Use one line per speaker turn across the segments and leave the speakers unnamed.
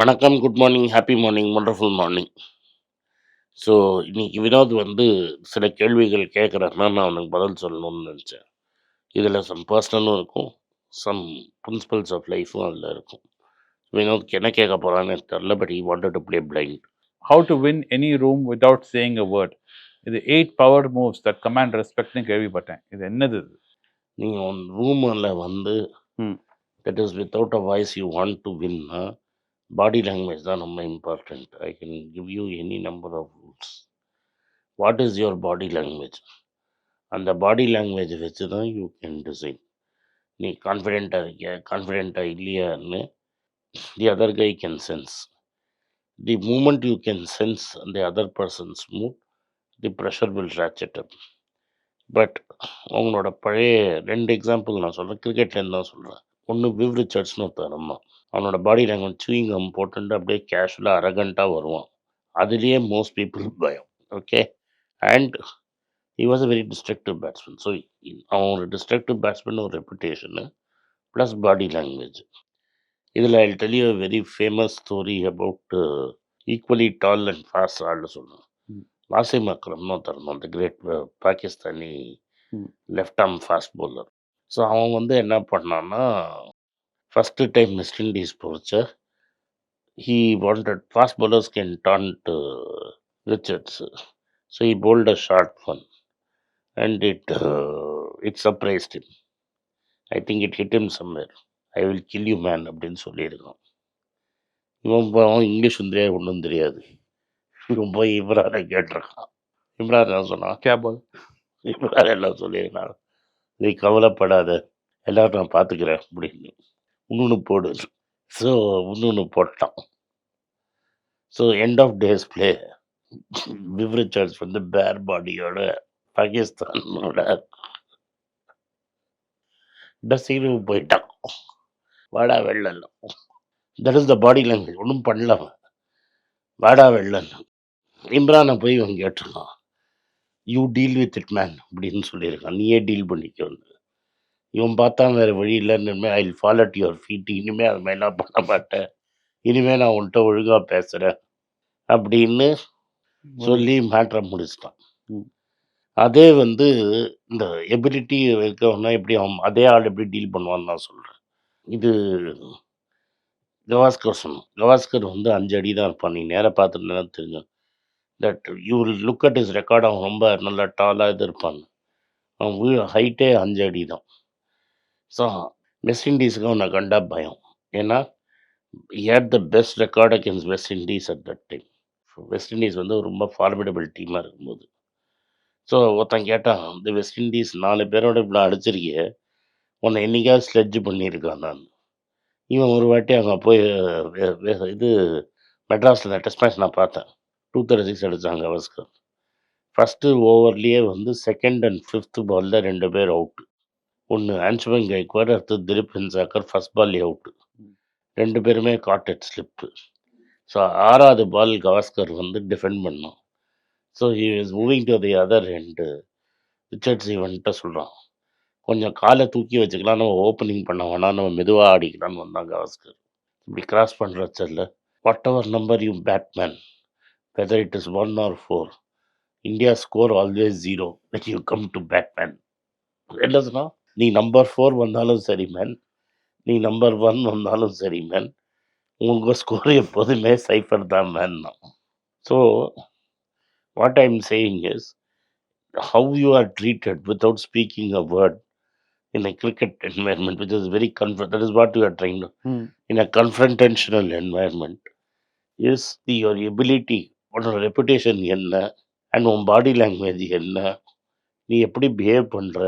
வணக்கம், good morning, happy morning, wonderful morning. So, இன்னைக்கு வினோத் வந்து சில கேள்விகள் கேட்குறாருன்னா, நான் அவனுக்கு பதில் சொல்லணும்னு நெனச்சேன். இதில சம் பர்சனலும் இருக்கும். சம் பிரின்சிபல்ஸ் ஆஃப் லைஃப்பும் அதில இருக்கும். வினோத் என்ன கேட்க போறான்னு எனக்கு தெரியல. But he wanted to play blind.
How to win any room without saying a word. இது 8 power moves that command respectனு கேள்விப்பட்டேன். இது என்னது இது?
நீங்க உன் ரூம்ல வந்து
ம்.
That is without a voice you want to வின்னா, பாடி லாங்குவேஜ் தான் ரொம்ப important. I can give you any number of rules. What is your body language? அந்த பாடி லாங்குவேஜ் வச்சு தான் யூ கேன் டிசைன். நீ கான்ஃபிடென்ட்டாக இருக்கியா, கான்ஃபிடென்ட்டாக இல்லையான்னு the other guy can sense. The moment you can sense the other person's mood, the pressure will ratchet up. But அவங்களோட பழைய 2 எக்ஸாம்பிள் நான் சொல்கிறேன், கிரிக்கெட்லேருந்து தான் சொல்கிறேன். ஒன்று விவ் ரிச்சர்ட்ஸ்னு ஒருத்தன் நம்ம அவனோட பாடி லாங்குவேஜ் சூயிங் கம் போட்டுட்டு அப்படியே கேஷுவலாக அரகண்ட்டாக வருவான். அதுலேயே மோஸ்ட் பீப்புள் பயம். Okay, and he was a very destructive batsman. So அவன் ஒரு டிஸ்ட்ரக்டிவ் பேட்ஸ்மேன் ஒரு ரெப்புடேஷனு ப்ளஸ் பாடி லாங்குவேஜ். இதில் I tell you a very famous story about equally tall and fast ஆள்னு சொல்லுவேன்.
ம்.
வாசிம் அக்ரம்னு ஒருத்தர் அந்த கிரேட் பாகிஸ்தானி
ம்.
Left arm fast bowler. So அவன் வந்து என்ன பண்ணான்னா, ஃபஸ்ட்டு டைம் வெஸ்ட் இண்டீஸ் போச்ச he wanted fast bowlers can taunt Richards. So he bowled a short one and it surprised him. I think it hit him somewhere. I will kill you man அப்படின்னு சொல்லியிருக்கான். இவன் பாவம் English தெரியாது, ஒன்றும் தெரியாது. இவன் போய் இம்ரானை கேட்டிருக்கான். இம்ரான் என்ன சொன்னான்?
क्या बोल?
இம்ரான் எல்லாம் சொல்லியிருக்கான், நீ கவலைப்படாத, எல்லாரும் நான் பார்த்துக்கிறேன் அப்படின்னு. இன்னொன்று போடு. ஸோ இன்னொன்று போட்டான். So end of day's play Viv Richards வந்து பேர் பாடியோட பாகிஸ்தானோட டஸ்ஸிங்கு போயிட்டான். வாடா வெள்ளம். That is the body language. ஒன்றும் பண்ணல அவன். வாடா வெள்ளம். இம்ரானை போய் இவன் கேட்டிருக்கான், you deal with it man அப்படின்னு சொல்லியிருக்கான். நீயே டீல் பண்ணிக்கோன்னு. இவன் பார்த்தா வேறு வழி இல்லைன்னு, இனிமேல் I will fall at your feet, இனிமேல் அது மாதிரி நான் பண்ண மாட்டேன், இனிமேல் நான் உன்கிட்ட ஒழுங்காக பேசுகிறேன் அப்படின்னு சொல்லி மேட்ரை முடிச்சிட்டான்.
ம்.
அதே வந்து இந்த எபிலிட்டி இருக்கவனா எப்படி அவன் அதே ஆள் எப்படி டீல் பண்ணுவான்னு நான் சொல்கிறேன். இது கவாஸ்கர் சொன்னான். கவாஸ்கர் வந்து 5 அடி தான் இருப்பான். நீ நேராக பார்த்துருந்தேன்னா தெரியும். That you will look at is record. அவன் ரொம்ப நல்லா டாலாக இது இருப்பான். அவன் ஹைட்டே 5 அடி தான். ஸோ வெஸ்ட் இண்டீஸுக்கு அவனை கண்டா பயம். ஏன்னா he had the best record against west Indies at that time. West Indies வந்து ரொம்ப ஃபார்மிடபிள் டீமாக இருக்கும்போது. ஸோ ஒருத்தன் கேட்டான், இந்த வெஸ்ட் இண்டீஸ் 4 பேரோட இவ்வளோ அடிச்சிருக்கிய, உன்னை என்னைக்காவது ஸ்லெட்ஜ் பண்ணியிருக்கான் நான். இவன் ஒரு வாட்டி அங்கே போய் இது மெட்ராஸில் டெஸ்ட் மேட்ச் நான் பார்த்தேன். 236 அடித்தாங்க கவாஸ்கர். ஃபஸ்ட்டு ஓவர்லேயே வந்து செகண்ட் அண்ட் 5th பாலில் 2 பேர் அவுட்டு. ஒன்று ஆன்சுமன் கைக்வாட், அடுத்து திலீப் வென்சாக்கர் ஃபஸ்ட் பால்லே அவுட்டு. 2 பேருமே காட்டட் ஸ்லிப்பு. ஸோ 6வது பால் கவாஸ்கர் வந்து டிஃபெண்ட் பண்ணான். So he is moving to the other end. Richards இவன்கிட்ட சொல்கிறான், கொஞ்சம் காலை தூக்கி வச்சுக்கலாம், நம்ம ஓப்பனிங் பண்ண வேணாம், நம்ம மெதுவாக ஆடிக்கலான்னு வந்தான் கவாஸ்கர். இப்படி கிராஸ் பண்ணுறச்சல்ல, whatever number you batsman, whether it is 1 or 4, India score always 0 when you come to batsman. என்ன சொன்னா, நீ நம்பர் 4 வந்தாலும் சரி மேன், நீ நம்பர் 1 வந்தாலும் சரி மேன், உங்கள் ஸ்கோர் எப்போதுமே சைஃபர் தான் man. So what I am saying is, how you are treated without speaking a word in a cricket environment, which is very that is what you are trying to,
ம்.
in a confrontational environment, is your ability, உன்னோட reputation என்ன, and உன் body language என்ன, நீ எப்படி behave பண்ணுற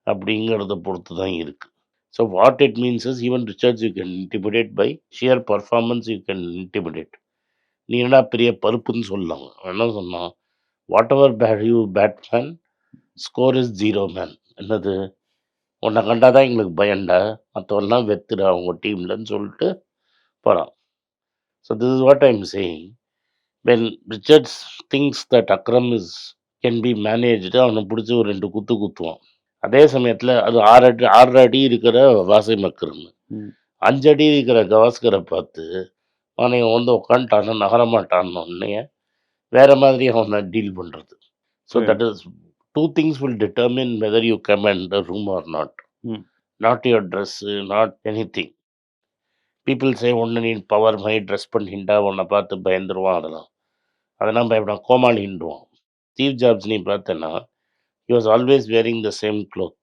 அப்படிங்கிறத பொறுத்து தான் இருக்குது. So what it means is, even Richards you can intimidate by sheer performance, you can intimidate. நீ என்னடா பெரிய பருப்புன்னு சொல்லலாம். என்ன சொன்னான், whatever you batsman, score is 0 man. என்னது, உன்னை கண்டாதான் எங்களுக்கு பயன்டா, மற்றவெல்லாம் வெத்துடா அவங்க டீம்லன்னு சொல்லிட்டு போகிறான். So this is what I am saying. When Richards things that Akram is can be managed, அவனை பிடிச்சி ஒரு 2 குத்து குத்துவான். அதே சமயத்தில் அது 6 அடி இருக்கிற வாசிம் அக்ரம்,
ம்.
5 அடி இருக்கிற கவாஸ்கரை பார்த்து அவன் வந்து உட்காந்துட்டான்னு நகரமாட்டான்னு வேறு மாதிரி அவனை டீல் பண்ணுறது. ஸோ
புரியுது.
That is two things will determine whether you come and the room or not.
ம்.
Not your dress, not anything. People say ஒன்று நீ பவர் மாதிரி ட்ரெஸ் பண்ணிட்டா உன்னை பார்த்து பயந்துருவான். அதெல்லாம் பயப்படான், கோமாளின்டுவான். ஸ்டீவ் ஜாப்ஸ் நீ பார்த்தேன்னா he was always wearing the same cloth.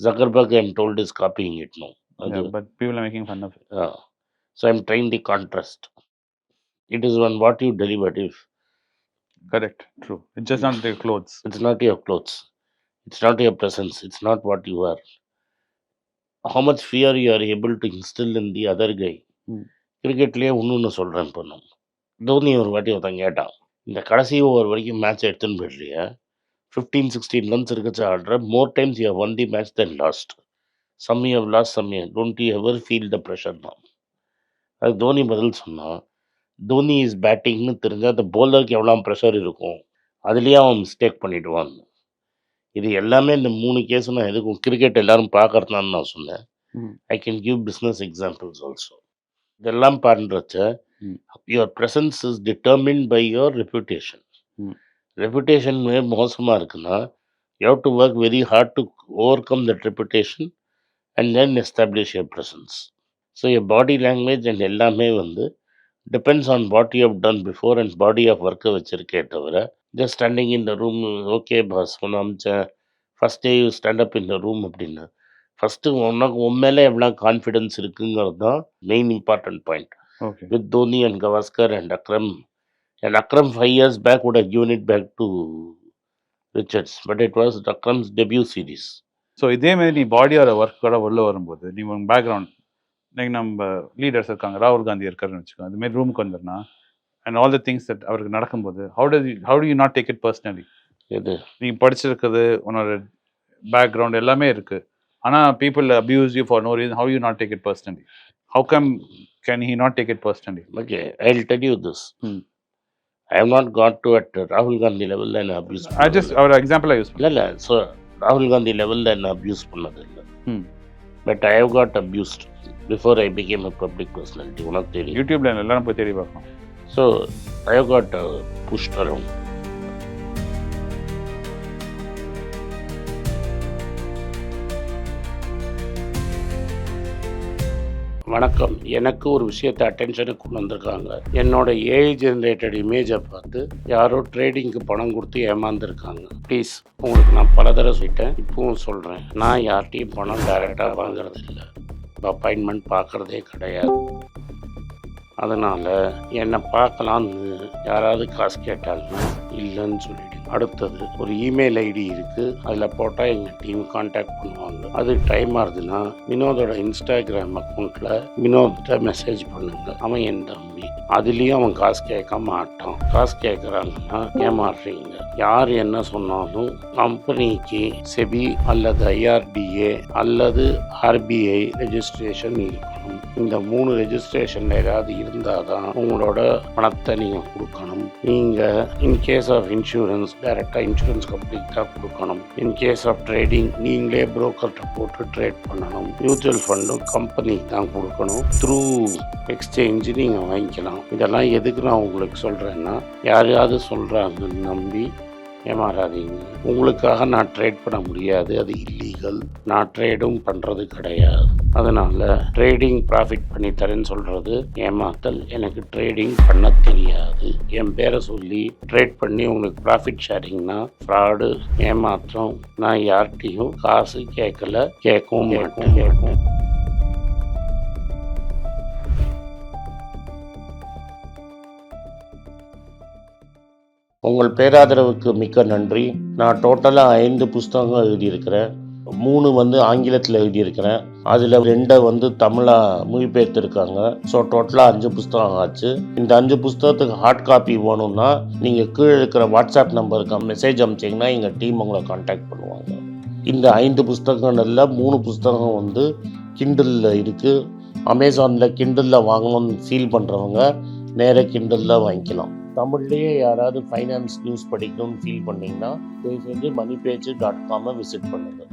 Zuckerberg, I'm told, is copying it now.
Yeah, but people are making fun of it.
So I'm trying the contrast. It is on what you delivered. If
Correct. True. It's just not their clothes.
it's not your clothes, it's not your presence, it's not what you are. How much fear you are able to instill in the other guy. கிரிக்கெட்லேயே இன்னொன்று சொல்கிறேன். இப்போ நம்ம தோனி ஒரு வாட்டி ஒருத்தன் கேட்டான், இந்த கடைசி ஓவர் வரைக்கும் மேட்ச் எடுத்துன்னு போயிடுறியா, 15-16 runs இருக்கச்சு ஆடுற, more times you have won the match then lost, some you have lost, some you don't you ever feel the pressure தான். அது தோனி பதில் சொன்னான், தோனி இஸ் பேட்டிங்னு தெரிஞ்சால் அந்த பவுலருக்கு எவ்வளோ ப்ரெஷர் இருக்கும், அதுலேயே அவன் மிஸ்டேக் பண்ணிவிடுவான். இது எல்லாமே இந்த 3 கேஸும் நான் எதுக்கும் கிரிக்கெட் எல்லோரும் பார்க்கறதுனான்னு நான் சொன்னேன். I can give business examples also. இதெல்லாம் பண்ணுறச்ச your presence is determined by your reputation. Reputation மோசமாக இருக்குன்னா you have to work very hard to overcome that reputation and then establish your presence. So your body language and எல்லாமே வந்து depends on what you have done before and body of ஒர்க்கை வச்சுருக்கே தவிர just standing in the room, okay boss ஒன்று அமிச்சேன் first day you stand up in the room அப்படின்னு. First உனக்கு உண்மையிலே எவ்வளோ கான்ஃபிடென்ஸ் இருக்குங்கிறது தான் main important point.
Okay.
With Dhoni and Gavaskar and Akram. And Akram 5 years back would have given it back to Richards. But it was Akram's debut series.
So இதே மாதிரி நீ பாடியோட ஒர்க்கோட உள்ள வரும்போது நீ உங்கள் பேக்ரவுண்ட் லைக் நம்ம லீடர்ஸ் இருக்காங்க, ராகுல் காந்தி இருக்காருன்னு வச்சுக்கோங்க, அதுமாரி ரூமுக்கு வந்துருனா and all the things that அவருக்கு நடக்கும்போது how do you not take it personally?
இது
நீ படிச்சிருக்குது, உன்னோட பேக்ரவுண்ட் எல்லாமே இருக்கு, ஆனால் people abuse you for no reason. How you not take it personally? How come can he not take it personally?
Okay, I'll tell you this. I have not got to at Rahul Gandhi level and abuse.
I just our example I use.
இல்ல so Rahul Gandhi level and abuse பண்ணது இல்லை. But I have got abused before I became a public personality. உனக்கு தெரியும்,
யூடியூப்ல எல்லாரும் போய் தேடி பார்க்கணும்.
So I have got pushed around. வணக்கம். எனக்கு ஒரு விஷயத்தை அட்டென்ஷனுக்கு கொண்டு வந்திருக்காங்க. என்னோட ஏஐ ஜென்ரேட்டட் இமேஜை பார்த்து யாரோ ட்ரேடிங்க்கு பணம் கொடுத்து ஏமாந்துருக்காங்க. ப்ளீஸ், உங்களுக்கு நான் பல தடவை சொல்லிட்டேன், இப்பவும் சொல்கிறேன், நான் யார்கிட்டையும் பணம் டைரெக்டாக வாங்குறது இல்லை, அப்பாயின்மெண்ட் பார்க்குறதே கிடையாது. அதனால் என்னை பார்க்கலான்னு யாராவது காசு கேட்டாங்கன்னா இல்லைன்னு சொல்லிவிடுங்க. அடுத்தது ஒரு இமெயில் ஐடி இருக்குது, அதில் போட்டால் எங்கள் டீம் கான்டாக்ட் பண்ணுவாங்க. அது டைம் ஆகுதுன்னா வினோதோட இன்ஸ்டாகிராம் அக்கௌண்ட்டில் வினோத்தை மெசேஜ் பண்ணுங்க. அவன் என் தம்பி, அதுலேயும் அவன் காசு கேட்க மாட்டான். காசு கேட்குறாங்கன்னா ஏமாறுறீங்க. யார் என்ன சொன்னாலும் கம்பெனிக்கு செபி அல்லது ஐஆர்டிஏ அல்லது ஆர்பிஐ ரெஜிஸ்ட்ரேஷன் இருக்கணும். இந்த 3 ரெஜிஸ்ட்ரேஷன் ஏதாவது இருந்தால் தான் உங்களோட பணத்தை நீங்கள் கொடுக்கணும். நீங்கள் இன்கேஸ் ஆஃப் இன்சூரன்ஸ் டைரெக்டாக இன்சூரன்ஸ் கம்பெனிக்கு தான் கொடுக்கணும். இன்கேஸ் ஆஃப் ட்ரேடிங் நீங்களே புரோக்கர்கிட்ட போட்டு ட்ரேட் பண்ணணும். மியூச்சுவல் ஃபண்டும் கம்பெனிக்கு தான் கொடுக்கணும். த்ரூ எக்ஸ்சேஞ்சு நீங்கள் வாங்கிக்கலாம். இதெல்லாம் எதுக்கு நான் உங்களுக்கு சொல்கிறேன்னா, யாரையாவது சொல்கிறாங்கன்னு நம்பி ஏமாறாதீங்க. உங்களுக்காக நான் ட்ரேட் பண்ண முடியாது, அது இல்லீகல். நான் ட்ரேடும் பண்ணுறது கிடையாது. அதனால் ட்ரேடிங் ப்ராஃபிட் பண்ணி தரேன்னு சொல்கிறது ஏமாத்தல். எனக்கு ட்ரேடிங் பண்ண தெரியாது. என் பேரை சொல்லி ட்ரேட் பண்ணி உங்களுக்கு ப்ராஃபிட் ஷேரிங்னா ஃப்ராடு, ஏமாற்றம். நான் யார்கிட்டையும் காசு கேட்கல, கேட்கவும் மாட்டேன். உங்கள் பேராதரவுக்கு மிக்க நன்றி. நான் டோட்டலாக 5 புஸ்தகங்கள் எழுதியிருக்கிறேன். 3 வந்து ஆங்கிலத்தில் எழுதியிருக்கிறேன். அதில் 2 வந்து தமிழாக மொழிபெயர்த்துருக்காங்க. ஸோ டோட்டலாக 5 புஸ்தகம் ஆச்சு. இந்த 5 புஸ்தகத்துக்கு ஹார்ட் காப்பி வேணும்னா நீங்கள் கீழே இருக்கிற வாட்ஸ்அப் நம்பருக்கு மெசேஜ் அனுப்பிச்சிங்கன்னா எங்கள் டீம் உங்களை கான்டாக்ட் பண்ணுவாங்க. இந்த 5 புஸ்தகங்களில் 3 புஸ்தகம் வந்து கிண்டலில் இருக்குது. அமேசானில் கிண்டலில் வாங்கணும்னு ஃபீல் பண்ணுறவங்க நேராக கிண்டலில் வாங்கிக்கலாம். தமிழ்லேயே யாராவது ஃபைனான்ஸ் நியூஸ் படிக்கணும்னு ஃபீல் பண்ணிங்கன்னா தயவுசெஞ்சு moneypage.com விசிட் பண்ணுங்கள்.